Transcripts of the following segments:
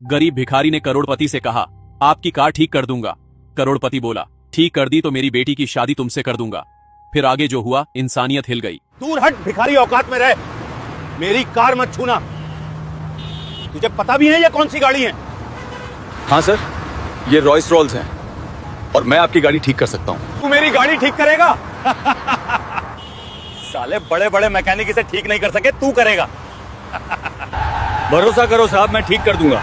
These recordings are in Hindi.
गरीब भिखारी ने करोड़पति से कहा, आपकी कार ठीक कर दूंगा। करोड़पति बोला, ठीक कर दी तो मेरी बेटी की शादी तुमसे कर दूंगा। फिर आगे जो हुआ, इंसानियत हिल गई। दूर हट भिखारी, औकात में रह, मेरी कार मत छूना। तुझे पता भी है ये कौन सी गाड़ी है? हाँ सर, ये रॉयस रॉल्स है और मैं आपकी गाड़ी ठीक कर सकता हूँ। तू मेरी गाड़ी ठीक करेगा? साले बड़े बड़े मैकेनिक इसे ठीक नहीं कर सके, तू करेगा। भरोसा करो साहब, मैं ठीक कर दूंगा।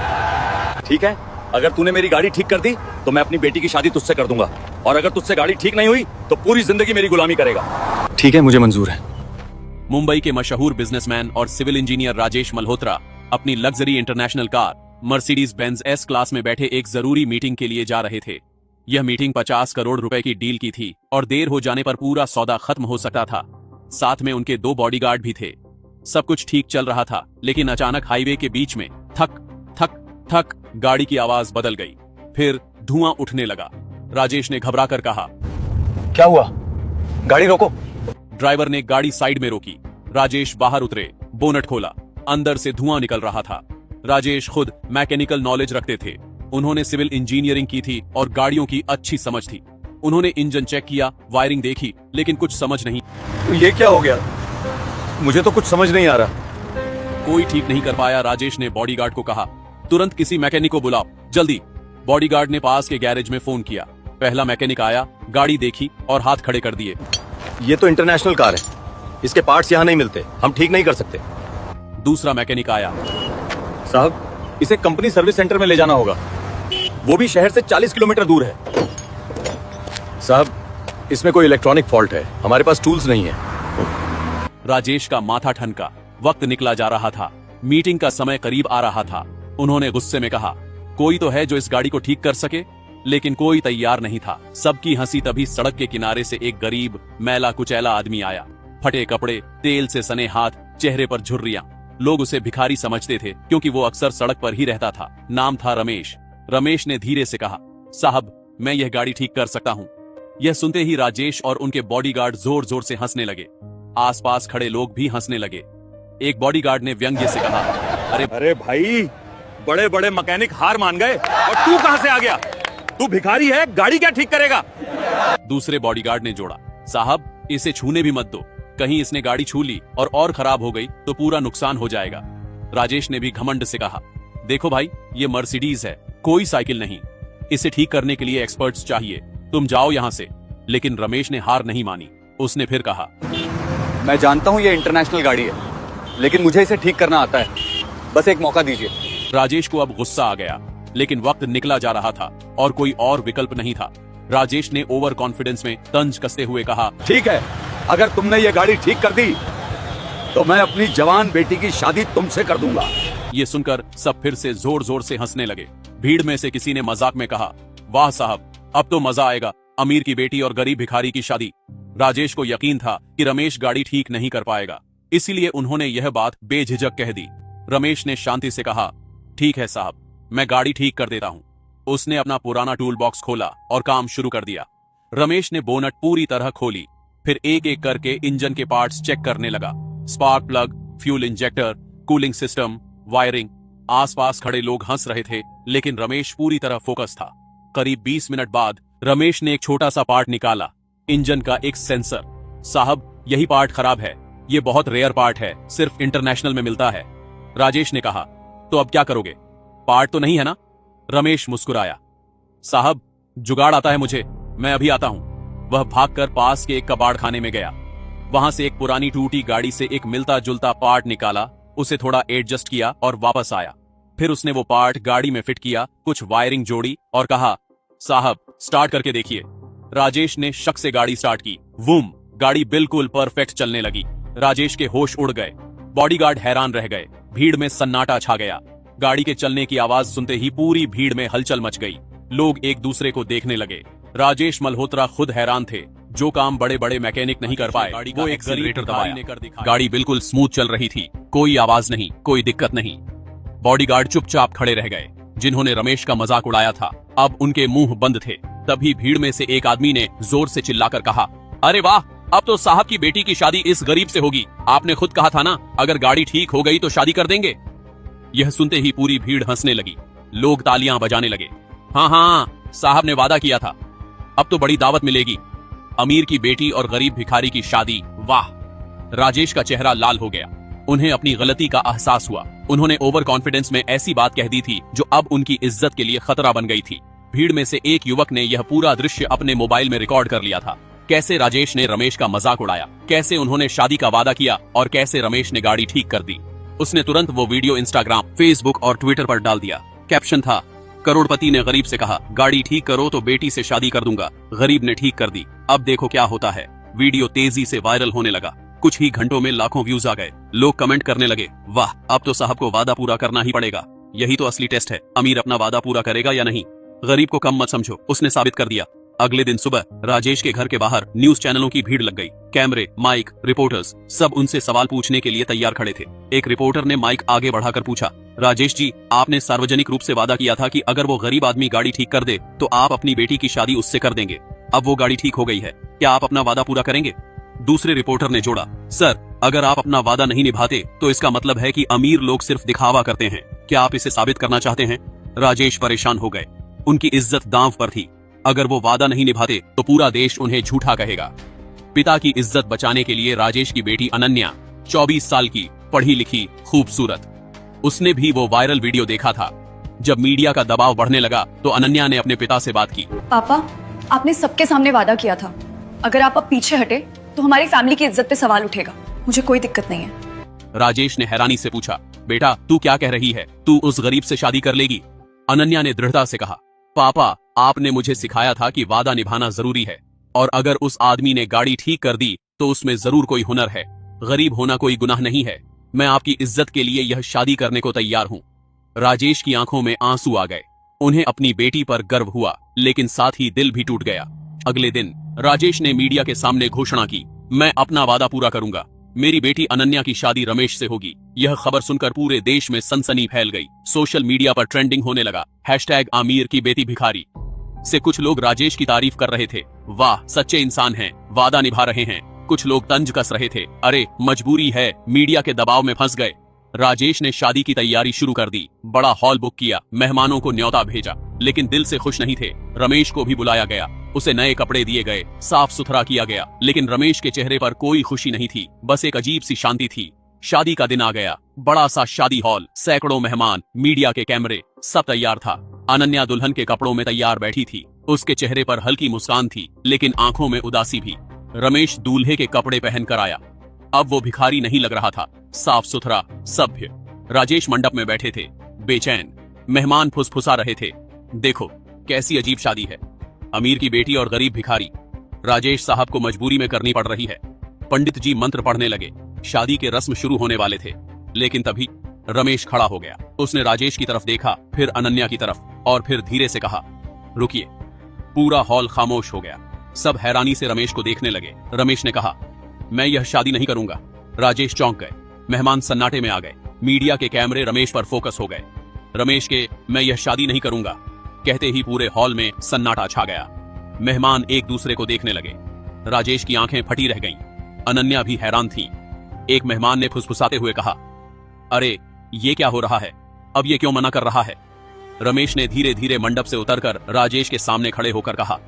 ठीक है, अगर तूने मेरी गाड़ी ठीक कर दी तो मैं अपनी बेटी की शादी तुझसे कर दूंगा, और अगर तुझसे गाड़ी ठीक नहीं हुई तो पूरी जिंदगी मेरी गुलामी करेगा। ठीक है, मुझे मंजूर है। मुंबई के मशहूर बिजनेसमैन और सिविल इंजीनियर राजेश मल्होत्रा अपनी luxury international car Mercedes Benz S class में बैठे एक जरूरी मीटिंग के लिए जा रहे थे। यह मीटिंग 50 करोड़ रुपए की डील की थी और देर हो जाने पर पूरा सौदा खत्म हो सकता था। साथ में उनके 2 बॉडीगार्ड भी थे। सब कुछ ठीक चल रहा था, लेकिन अचानक हाईवे के बीच में थक थक थक गाड़ी की आवाज बदल गई। फिर धुआं उठने लगा। राजेश ने घबराकर कहा, क्या हुआ? गाड़ी रोको। ड्राइवर ने गाड़ी साइड में रोकी। राजेश बाहर उतरे, बोनट खोला, अंदर से धुआं निकल रहा था। राजेश खुद मैकेनिकल नॉलेज रखते थे। उन्होंने सिविल इंजीनियरिंग की थी और गाड़ियों की अच्छी समझ थी। उन्होंने इंजन चेक किया, वायरिंग देखी, लेकिन कुछ समझ नहीं। तो ये क्या हो गया? मुझे तो कुछ समझ नहीं आ रहा। कोई ठीक नहीं कर पाया। राजेश ने बॉडीगार्ड को कहा, तुरंत किसी मैकेनिक को बुलाओ, जल्दी। बॉडीगार्ड ने पास के गैरेज में फोन किया। पहला मैकेनिक आया, गाड़ी देखी और हाथ खड़े कर दिए। ये तो इंटरनेशनल कार है, इसके पार्ट्स यहाँ नहीं मिलते, हम ठीक नहीं कर सकते। दूसरा मैकेनिक आया, साहब इसे कंपनी सर्विस सेंटर में ले जाना होगा, वो भी शहर से 40 किलोमीटर दूर है। साहब इसमें कोई इलेक्ट्रॉनिक फॉल्ट है, हमारे पास टूल्स नहीं है। राजेश का माथा ठनका। वक्त निकला जा रहा था, मीटिंग का समय करीब आ रहा था। उन्होंने गुस्से में कहा, कोई तो है जो इस गाड़ी को ठीक कर सके, लेकिन कोई तैयार नहीं था। सबकी हंसी तभी सड़क के किनारे से एक गरीब मैला कुचैला आदमी आया। फटे कपड़े, तेल से सने हाथ, चेहरे पर झुर्रियां। लोग उसे भिखारी समझते थे क्योंकि वो अक्सर सड़क पर ही रहता था। नाम था रमेश। रमेश ने धीरे से कहा, साहब मैं यह गाड़ी ठीक कर सकता हूँ। यह सुनते ही राजेश और उनके बॉडीगार्ड जोर जोर से हंसने लगे। आसपास खड़े लोग भी हंसने लगे। एक बॉडीगार्ड ने व्यंग्य से कहा, अरे भाई, बड़े बड़े मैकेनिक हार मान गए और तू कहां से आ गया? तू भिखारी है, गाड़ी क्या ठीक करेगा? दूसरे बॉडीगार्ड ने जोड़ा, साहब इसे छूने भी मत दो, कहीं इसने गाड़ी छू ली और खराब हो गई तो पूरा नुकसान हो जाएगा। राजेश ने भी घमंड से कहा, देखो भाई, ये मर्सिडीज है, कोई साइकिल नहीं। इसे ठीक करने के लिए एक्सपर्ट्स चाहिए, तुम जाओ यहाँ से। लेकिन रमेश ने हार नहीं मानी। उसने फिर कहा, मैं जानता हूँ ये इंटरनेशनल गाड़ी है, लेकिन मुझे इसे ठीक करना आता है, बस एक मौका दीजिए। राजेश को अब गुस्सा आ गया, लेकिन वक्त निकला जा रहा था और कोई और विकल्प नहीं था। राजेश ने ओवर कॉन्फिडेंस में तंज कसते हुए कहा, ठीक है, अगर तुमने ये गाड़ी ठीक कर दी तो मैं अपनी जवान बेटी की शादी तुमसे कर दूंगा। ये सुनकर सब फिर से जोर जोर से हंसने लगे। भीड़ में से किसी ने मजाक में कहा, वाह साहब, अब तो मजा आएगा, अमीर की बेटी और गरीब भिखारी की शादी। राजेश को यकीन था कि रमेश गाड़ी ठीक नहीं कर पाएगा, इसीलिए उन्होंने यह बात बेझिझक कह दी। रमेश ने शांति से कहा, ठीक है साहब, मैं गाड़ी ठीक कर देता हूँ। उसने अपना पुराना टूल बॉक्स खोला और काम शुरू कर दिया। रमेश ने बोनट पूरी तरह खोली, फिर एक एक करके इंजन के पार्ट्स चेक करने लगा। Spark plug, fuel injector, cooling system, wiring. आसपास खड़े लोग हंस रहे थे, लेकिन रमेश पूरी तरह फोकस था। करीब 20 मिनट बाद रमेश ने एक छोटा सा पार्ट निकाला, इंजन का एक सेंसर। साहब यही पार्ट खराब है, ये बहुत रेयर पार्ट है, सिर्फ इंटरनेशनल में मिलता है। राजेश ने कहा, तो अब क्या करोगे? पार्ट तो नहीं है ना? रमेश मुस्कुराया, साहब जुगाड़ आता है मुझे, मैं अभी आता हूं। वह भागकर पास के एक कबाड़ खाने में गया। वहां से एक पुरानी टूटी गाड़ी से एक मिलता जुलता पार्ट निकाला, उसे थोड़ा एडजस्ट किया और वापस आया। फिर उसने वो पार्ट गाड़ी में फिट किया, कुछ वायरिंग जोड़ी और कहा, साहब स्टार्ट करके देखिए। राजेश ने शक से गाड़ी स्टार्ट की। वूम, गाड़ी बिल्कुल परफेक्ट चलने लगी। राजेश के होश उड़ गए। बॉडीगार्ड हैरान रह गए। भीड़ में सन्नाटा छा गया। गाड़ी के चलने की आवाज सुनते ही पूरी भीड़ में हलचल मच गई। लोग एक दूसरे को देखने लगे। राजेश मल्होत्रा खुद हैरान थे। जो काम बड़े बड़े मैकेनिक नहीं कर पाए, वो एक्सीलरेटर दबाया। गाड़ी बिल्कुल स्मूथ चल रही थी, कोई आवाज नहीं, कोई दिक्कत नहीं। बॉडीगार्ड चुपचाप खड़े रह गए। जिन्होंने रमेश का मजाक उड़ाया था, अब उनके मुंह बंद थे। तभी भीड़ में से एक आदमी ने जोर से चिल्लाकर कहा, अरे वाह, अब तो साहब की बेटी की शादी इस गरीब से होगी। आपने खुद कहा था ना, अगर गाड़ी ठीक हो गई तो शादी कर देंगे। यह सुनते ही पूरी भीड़ हंसने लगी। लोग तालियां बजाने लगे। हाँ हाँ, साहब ने वादा किया था, अब तो बड़ी दावत मिलेगी। अमीर की बेटी और गरीब भिखारी की शादी, वाह। राजेश का चेहरा लाल हो गया। उन्हें अपनी गलती का एहसास हुआ। उन्होंने ओवर कॉन्फिडेंस में ऐसी बात कह दी थी जो अब उनकी इज्जत के लिए खतरा बन गई थी। भीड़ में से एक युवक ने यह पूरा दृश्य अपने मोबाइल में रिकॉर्ड कर लिया था। कैसे राजेश ने रमेश का मजाक उड़ाया, कैसे उन्होंने शादी का वादा किया और कैसे रमेश ने गाड़ी ठीक कर दी। उसने तुरंत वो वीडियो इंस्टाग्राम, फेसबुक और ट्विटर पर डाल दिया। कैप्शन था, करोड़पति ने गरीब से कहा गाड़ी ठीक करो तो बेटी से शादी कर दूंगा। गरीब ने ठीक कर दी, अब देखो क्या होता है। वीडियो तेजी से वायरल होने लगा। कुछ ही घंटों में लाखों व्यूज आ गए। लोग कमेंट करने लगे, वाह, अब तो साहब को वादा पूरा करना ही पड़ेगा। यही तो असली टेस्ट है, अमीर अपना वादा पूरा करेगा या नहीं। गरीब को कम मत समझो, उसने साबित कर दिया। अगले दिन सुबह राजेश के घर के बाहर न्यूज चैनलों की भीड़ लग गई। कैमरे, माइक, रिपोर्टर्स सब उनसे सवाल पूछने के लिए तैयार खड़े थे। एक रिपोर्टर ने माइक आगे बढ़ाकर पूछा, राजेश जी, आपने सार्वजनिक रूप से वादा किया था कि अगर वो गरीब आदमी गाड़ी ठीक कर दे तो आप अपनी बेटी की शादी उससे कर देंगे। अब वो गाड़ी ठीक हो गई है, क्या आप अपना वादा पूरा करेंगे? दूसरे रिपोर्टर ने जोड़ा, सर, अगर आप अपना वादा नहीं निभाते तो इसका मतलब है कि अमीर लोग सिर्फ दिखावा करते हैं। क्या आप इसे साबित करना चाहते हैं? राजेश परेशान हो गए। उनकी इज्जत दांव पर थी। अगर वो वादा नहीं निभाते तो पूरा देश उन्हें झूठा कहेगा। पिता की इज्जत बचाने के लिए राजेश की बेटी अनन्या, 24 साल की, पढ़ी लिखी, खूबसूरत, उसने भी वो वायरल वीडियो देखा था। जब मीडिया का दबाव बढ़ने लगा तो अनन्या ने अपने पिता से बात की। पापा, आपने सबके सामने वादा किया था, अगर आप अब पीछे हटे तो हमारी फैमिली की इज्जत पे सवाल उठेगा। मुझे कोई दिक्कत नहीं है। राजेश ने हैरानी से पूछा, बेटा तू क्या कह रही है? तू उस गरीब से शादी कर लेगी? अनन्या ने दृढ़ता से कहा, पापा, आपने मुझे सिखाया था कि वादा निभाना जरूरी है, और अगर उस आदमी ने गाड़ी ठीक कर दी तो उसमें जरूर कोई हुनर है। गरीब होना कोई गुनाह नहीं है। मैं आपकी इज्जत के लिए यह शादी करने को तैयार हूँ। राजेश की आंखों में आंसू आ गए। उन्हें अपनी बेटी पर गर्व हुआ, लेकिन साथ ही दिल भी टूट गया। अगले दिन राजेश ने मीडिया के सामने घोषणा की, मैं अपना वादा पूरा करूंगा। मेरी बेटी अनन्या की शादी रमेश से होगी। यह खबर सुनकर पूरे देश में सनसनी फैल गई। सोशल मीडिया पर ट्रेंडिंग होने लगा। #अमीर की बेटी भिखारी से कुछ लोग राजेश की तारीफ कर रहे थे। वाह, सच्चे इंसान हैं, वादा निभा रहे हैं। कुछ लोग तंज कस रहे थे, अरे मजबूरी है, मीडिया के दबाव में फंस गए। राजेश ने शादी की तैयारी शुरू कर दी। बड़ा हॉल बुक किया, मेहमानों को न्योता भेजा, लेकिन दिल से खुश नहीं थे। रमेश को भी बुलाया गया। उसे नए कपड़े दिए गए, साफ सुथरा किया गया, लेकिन रमेश के चेहरे पर कोई खुशी नहीं थी, बस एक अजीब सी शांति थी। शादी का दिन आ गया। बड़ा सा शादी हॉल, सैकड़ों मेहमान, मीडिया के कैमरे, सब तैयार था। अनन्या दुल्हन के कपड़ों में तैयार बैठी थी। उसके चेहरे पर हल्की मुस्कान थी, लेकिन आंखों में उदासी भी। रमेश दूल्हे के कपड़े पहन कर आया। अब वो भिखारी नहीं लग रहा था, साफ सुथरा, सभ्य। राजेश मंडप में बैठे थे, बेचैन। मेहमान फुसफुसा रहे थे, देखो कैसी अजीब शादी है, अमीर की बेटी और गरीब भिखारी। राजेश साहब को मजबूरी में करनी पड़ रही है। पंडित जी मंत्र पढ़ने लगे। शादी के रस्म शुरू होने वाले थे, लेकिन तभी रमेश खड़ा हो गया। उसने राजेश की तरफ देखा, फिर अनन्या की तरफ, और फिर धीरे से कहा, रुकिए। पूरा हॉल खामोश हो गया। सब हैरानी से रमेश को देखने लगे। रमेश ने कहा, मैं यह शादी नहीं करूंगा। राजेश चौंक गए। मेहमान सन्नाटे में आ गए। मीडिया के कैमरे रमेश पर फोकस हो गए। रमेश के मैं यह शादी नहीं करूंगा कहते ही पूरे हॉल में सन्नाटा छा गया। मेहमान एक दूसरे को देखने लगे। राजेश की आंखें फटी रह गईं। अनन्या भी हैरान थी। एक मेहमान ने फुसफुसाते हुए कहा, अरे ये क्या हो रहा है, अब ये क्यों मना कर रहा है? रमेश ने धीरे धीरे मंडप से उतरकर राजेश के सामने खड़े होकर कहा,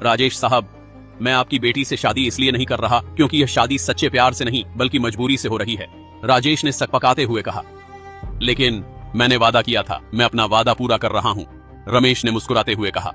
राजेश साहब, मैं आपकी बेटी से शादी इसलिए नहीं कर रहा क्योंकि यह शादी सच्चे प्यार से नहीं बल्कि मजबूरी से हो रही है। राजेश ने सकपकाते हुए कहा, लेकिन मैंने वादा किया था, मैं अपना वादा पूरा कर रहा हूं। रमेश ने मुस्कुराते हुए कहा,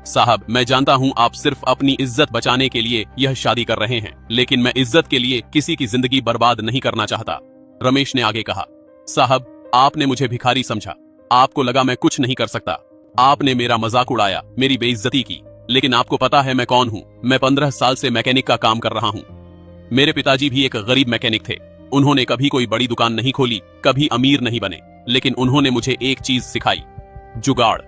साहब, मैं जानता हूं आप सिर्फ अपनी इज्जत बचाने के लिए यह शादी कर रहे हैं, लेकिन मैं इज्जत के लिए किसी की जिंदगी बर्बाद नहीं करना चाहता। रमेश ने आगे कहा, साहब, आपने मुझे भिखारी समझा, आपको लगा मैं कुछ नहीं कर सकता, आपने मेरा मजाक उड़ाया, मेरी बेइज्जती की, लेकिन आपको पता है मैं कौन हूं? मैं 15 साल से मैकेनिक का काम कर रहा हूं। मेरे पिताजी भी एक गरीब मैकेनिक थे। उन्होंने कभी कोई बड़ी दुकान नहीं खोली, कभी अमीर नहीं बने, लेकिन उन्होंने मुझे एक चीज सिखाई, जुगाड़।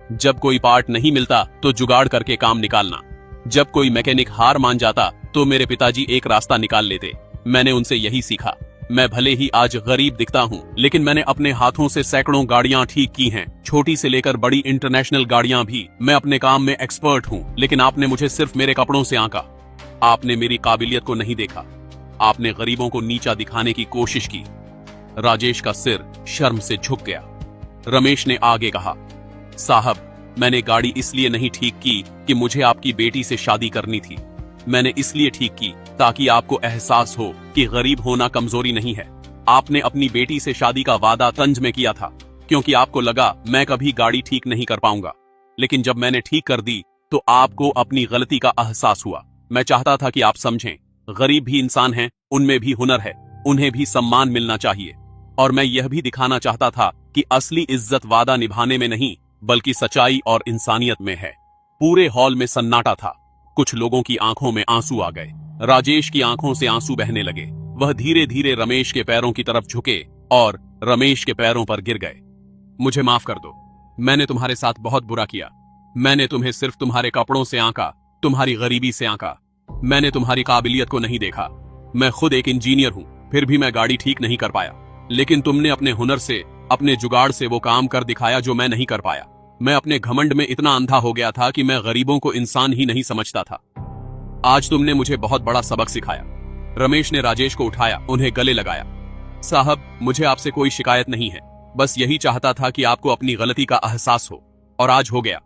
जब कोई पार्ट नहीं मिलता तो जुगाड़ करके काम निकालना। जब कोई मैकेनिक हार मान जाता तो मेरे पिताजी एक रास्ता निकाल लेते। मैंने उनसे यही सीखा। मैं भले ही आज गरीब दिखता हूँ, लेकिन मैंने अपने हाथों से सैकड़ों गाड़ियां ठीक की हैं, छोटी से लेकर बड़ी इंटरनेशनल गाड़ियां भी। मैं अपने काम में एक्सपर्ट हूँ, लेकिन आपने मुझे सिर्फ मेरे कपड़ों से आंका। आपने मेरी काबिलियत को नहीं देखा। आपने गरीबों को नीचा दिखाने की कोशिश की। राजेश का सिर शर्म से झुक गया। रमेश ने आगे कहा, साहब, मैंने गाड़ी इसलिए नहीं ठीक की कि मुझे आपकी बेटी से शादी करनी थी। मैंने इसलिए ठीक की ताकि आपको एहसास हो कि गरीब होना कमजोरी नहीं है। आपने अपनी बेटी से शादी का वादा तंज में किया था क्योंकि आपको लगा मैं कभी गाड़ी ठीक नहीं कर पाऊंगा। लेकिन जब मैंने ठीक कर दी तो आपको अपनी गलती का एहसास हुआ। मैं चाहता था कि आप समझें, गरीब भी इंसान हैं, उनमें भी हुनर है, उन्हें भी सम्मान मिलना चाहिए। और मैं यह भी दिखाना चाहता था कि असली इज्जत वादा निभाने में नहीं बल्कि सच्चाई और इंसानियत में है। पूरे हॉल में सन्नाटा था। कुछ लोगों की आंखों में आंसू आ गए। राजेश की आंखों से आंसू बहने लगे। वह धीरे धीरे रमेश के पैरों की तरफ झुके और रमेश के पैरों पर गिर गए। मुझे माफ कर दो, मैंने तुम्हारे साथ बहुत बुरा किया। मैंने तुम्हें सिर्फ तुम्हारे कपड़ों से आंका, तुम्हारी गरीबी से आंका। मैंने तुम्हारी काबिलियत को नहीं देखा। मैं खुद एक इंजीनियर हूं, फिर भी मैं गाड़ी ठीक नहीं कर पाया। लेकिन तुमने अपने हुनर से, अपने जुगाड़ से वो काम कर दिखाया जो मैं नहीं कर पाया। मैं अपने घमंड में इतना अंधा हो गया था कि मैं गरीबों को इंसान ही नहीं समझता था। आज तुमने मुझे बहुत बड़ा सबक सिखाया। रमेश ने राजेश को उठाया, उन्हें गले लगाया। साहब, मुझे आपसे कोई शिकायत नहीं है, बस यही चाहता था कि आपको अपनी गलती का एहसास हो, और आज हो गया।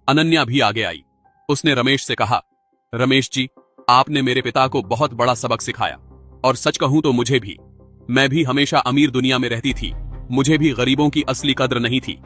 अनन्या भी आगे आई। उसने रमेश से कहा, रमेश जी, आपने मेरे पिता को बहुत बड़ा सबक सिखाया, और सच कहूं तो मुझे भी। मैं भी हमेशा अमीर दुनिया में रहती थी, मुझे भी गरीबों की असली कद्र नहीं थी।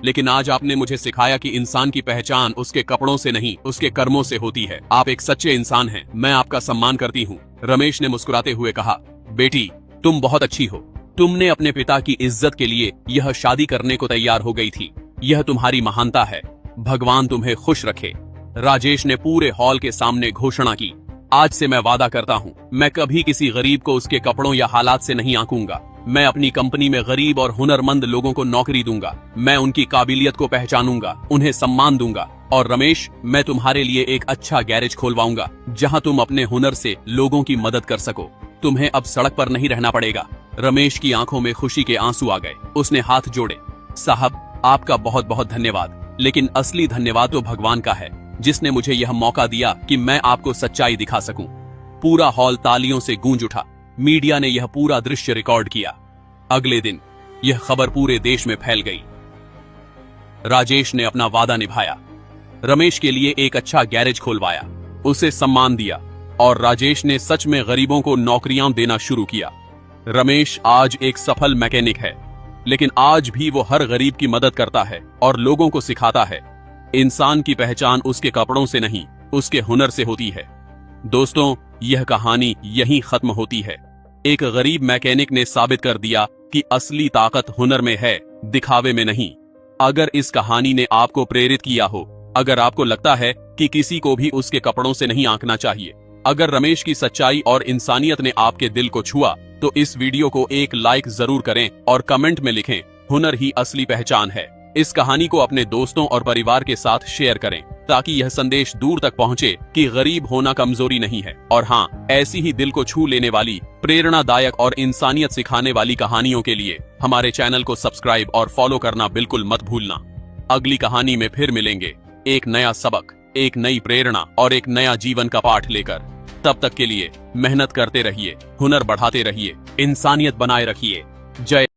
लेकिन आज आपने मुझे सिखाया कि इंसान की पहचान उसके कपड़ों से नहीं, उसके कर्मों से होती है। आप एक सच्चे इंसान हैं, मैं आपका सम्मान करती हूँ। रमेश ने मुस्कुराते हुए कहा, बेटी, तुम बहुत अच्छी हो। तुमने अपने पिता की इज्जत के लिए यह शादी करने को तैयार हो गई थी। यह तुम्हारी महानता है। भगवान तुम्हें खुश रखे। राजेश ने पूरे हॉल के सामने घोषणा की, आज से मैं वादा करता हूँ, मैं कभी किसी गरीब को उसके कपड़ों या हालात से नहीं आंकूंगा। मैं अपनी कंपनी में गरीब और हुनरमंद लोगों को नौकरी दूंगा। मैं उनकी काबिलियत को पहचानूंगा, उन्हें सम्मान दूंगा। और रमेश, मैं तुम्हारे लिए एक अच्छा गैरेज खोलवाऊंगा जहां तुम अपने हुनर से लोगों की मदद कर सको। तुम्हें अब सड़क पर नहीं रहना पड़ेगा। रमेश की आंखों में खुशी के आंसू आ गए। उसने हाथ जोड़े। साहब, आपका बहुत बहुत धन्यवाद, लेकिन असली धन्यवाद तो भगवान का है, जिसने मुझे यह मौका दिया कि मैं आपको सच्चाई दिखा सकूं। पूरा हॉल तालियों से गूंज उठा। मीडिया ने यह पूरा दृश्य रिकॉर्ड किया। अगले दिन यह खबर पूरे देश में फैल गई। राजेश ने अपना वादा निभाया, रमेश के लिए एक अच्छा गैरेज खुलवाया, उसे सम्मान दिया, और राजेश ने सच में गरीबों को नौकरियां देना शुरू किया। रमेश आज एक सफल मैकेनिक है, लेकिन आज भी वो हर गरीब की मदद करता है और लोगों को सिखाता है, इंसान की पहचान उसके कपड़ों से नहीं, उसके हुनर से होती है। दोस्तों, यह कहानी यहीं खत्म होती है। एक गरीब मैकेनिक ने साबित कर दिया कि असली ताकत हुनर में है, दिखावे में नहीं। अगर इस कहानी ने आपको प्रेरित किया हो, अगर आपको लगता है कि किसी को भी उसके कपड़ों से नहीं आंकना चाहिए, अगर रमेश की सच्चाई और इंसानियत ने आपके दिल को छुआ, तो इस वीडियो को एक लाइक जरूर करें और कमेंट में लिखें, हुनर ही असली पहचान है। इस कहानी को अपने दोस्तों और परिवार के साथ शेयर करें ताकि यह संदेश दूर तक पहुंचे कि गरीब होना कमजोरी नहीं है। और हाँ, ऐसी ही दिल को छू लेने वाली, प्रेरणादायक और इंसानियत सिखाने वाली कहानियों के लिए हमारे चैनल को सब्सक्राइब और फॉलो करना बिल्कुल मत भूलना। अगली कहानी में फिर मिलेंगे, एक नया सबक, एक नई प्रेरणा और एक नया जीवन का पाठ लेकर। तब तक के लिए मेहनत करते रहिए, हुनर बढ़ाते रहिए, इंसानियत बनाए रखिए। जय